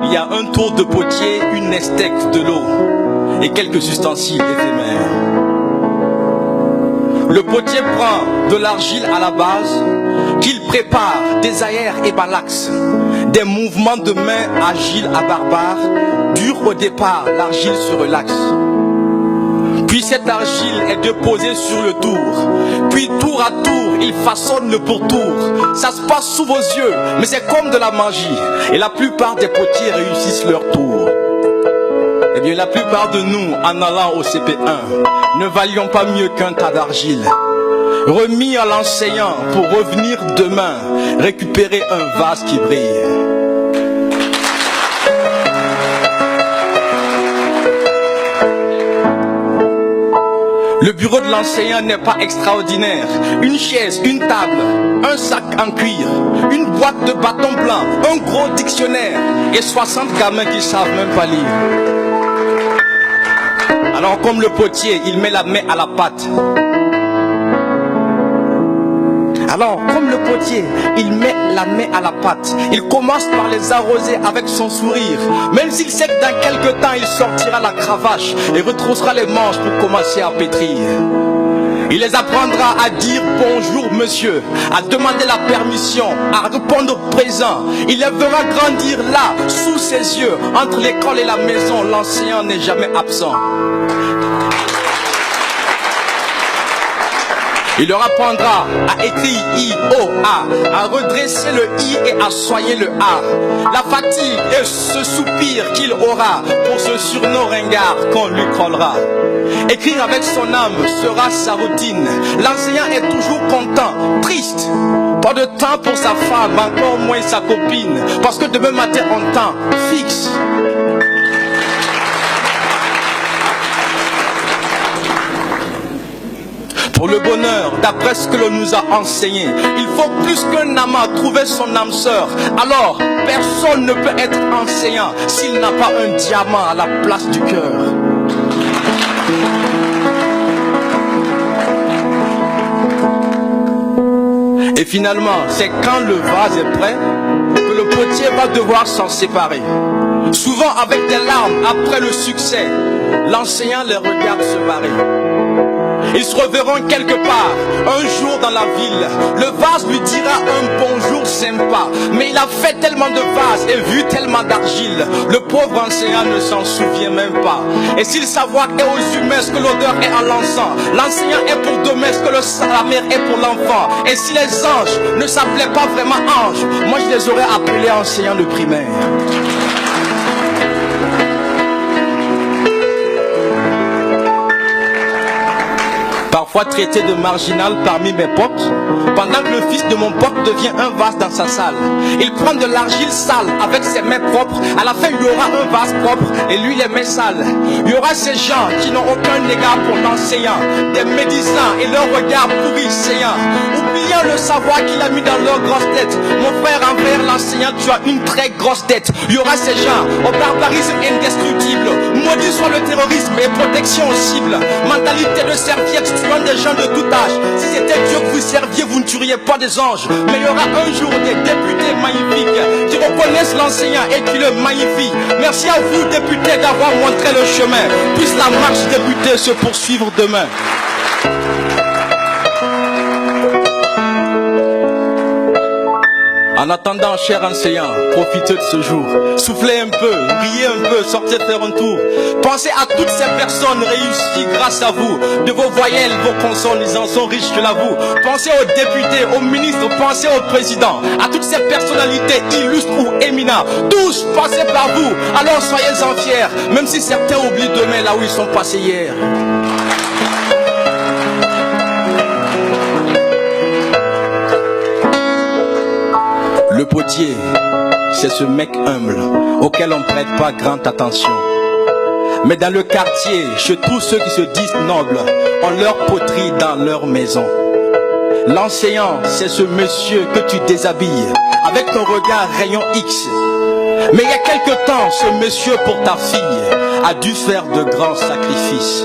il y a un tour de potier, une estèque, de l'eau et quelques ustensiles éphémères. Le potier prend de l'argile à la base, qu'il prépare des aères et balaxes, des mouvements de main agiles à barbares, dur au départ, l'argile se relaxe. Puis cette argile est déposée sur le tour, puis tour à tour, il façonne le pourtour. Ça se passe sous vos yeux, mais c'est comme de la magie, et la plupart des potiers réussissent leur tour. Eh bien, la plupart de nous, en allant au CP1, ne valions pas mieux qu'un tas d'argile, remis à l'enseignant pour revenir demain, récupérer un vase qui brille. Le bureau de l'enseignant n'est pas extraordinaire. Une chaise, une table, un sac en cuir, une boîte de bâtons blancs, un gros dictionnaire et 60 gamins qui savent même pas lire. Alors comme le potier, il met la main à la pâte. Alors, comme le potier, il met la main à la pâte. Il commence par les arroser avec son sourire. Même s'il sait que dans quelque temps, il sortira la cravache et retroussera les manches pour commencer à pétrir. Il les apprendra à dire bonjour monsieur, à demander la permission, à répondre présent. Il les verra grandir là, sous ses yeux. Entre l'école et la maison, l'enseignant n'est jamais absent. Il leur apprendra à écrire I, O, A, à redresser le I et à soigner le A. La fatigue et ce soupir qu'il aura pour ce surnom ringard qu'on lui collera. Écrire avec son âme sera sa routine. L'enseignant est toujours content, triste. Pas de temps pour sa femme, encore moins sa copine. Parce que demain matin on temps fixe. Pour le bonheur, d'après ce que l'on nous a enseigné, il faut plus qu'un amas trouver son âme sœur. Alors, personne ne peut être enseignant s'il n'a pas un diamant à la place du cœur. Et finalement, c'est quand le vase est prêt que le potier va devoir s'en séparer. Souvent avec des larmes après le succès, l'enseignant les regarde se barrer. Ils se reverront quelque part, un jour dans la ville. Le vase lui dira un bonjour sympa. Mais il a fait tellement de vases et vu tellement d'argile. Le pauvre enseignant ne s'en souvient même pas. Et si le savoir est aux humains ce que l'odeur est à l'encens, l'enseignant est pour demain ce que la mère est pour l'enfant. Et si les anges ne s'appelaient pas vraiment anges, moi je les aurais appelés enseignants de primaire. Parfois traité de marginal parmi mes potes, pendant que le fils de mon pote devient un vase dans sa salle. Il prend de l'argile sale avec ses mains propres. À la fin, il y aura un vase propre et lui les mains sales. Il y aura ces gens qui n'ont aucun égard pour l'enseignant, des médisants et leur regard pourri saillant, oubliant le savoir qu'il a mis dans leur grosse tête. Mon frère, envers l'enseignant, tu as une très grosse tête. Il y aura ces gens au barbarisme indestructible. Maudit soit le terrorisme et protection aux cibles. Mentalité de serviette tuant des gens de tout âge. Si c'était Dieu que vous serviez, vous ne tueriez pas des anges. Mais il y aura un jour des députés magnifiques qui reconnaissent l'enseignant et qui le magnifient. Merci à vous députés d'avoir montré le chemin. Puisse la marche députée se poursuivre demain. En attendant, cher enseignant, profitez de ce jour. Soufflez un peu, riez un peu, sortez faire un tour. Pensez à toutes ces personnes réussies grâce à vous. De vos voyelles, vos consonnes, ils en sont riches, je l'avoue. Pensez aux députés, aux ministres, pensez aux présidents, à toutes ces personnalités illustres ou éminents. Tous passez par vous, alors soyez-en fiers, même si certains oublient demain là où ils sont passés hier. Le potier, c'est ce mec humble auquel on ne prête pas grande attention. Mais dans le quartier, chez tous ceux qui se disent nobles, on leur poterie dans leur maison. L'enseignant, c'est ce monsieur que tu déshabilles avec ton regard rayon X. Mais il y a quelque temps, ce monsieur pour ta fille a dû faire de grands sacrifices.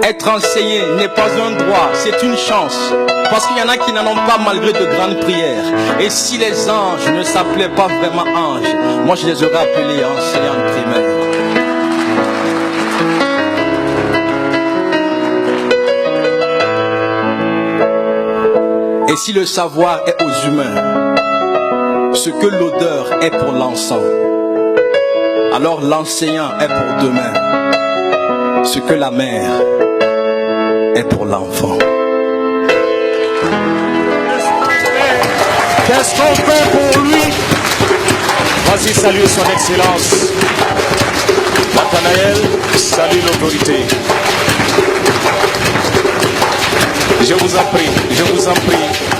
Être enseigné n'est pas un droit, c'est une chance. Parce qu'il y en a qui n'en ont pas malgré de grandes prières. Et si les anges ne s'appelaient pas vraiment anges, moi je les aurais appelés enseignants primaires. Et si le savoir est aux humains, ce que l'odeur est pour l'encens, alors l'enseignant est pour demain, ce que la mère est pour l'enfant. Qu'est-ce qu'on fait pour lui? Vas-y, salue son excellence. Nathanaël, salue l'autorité. Je vous en prie, je vous en prie.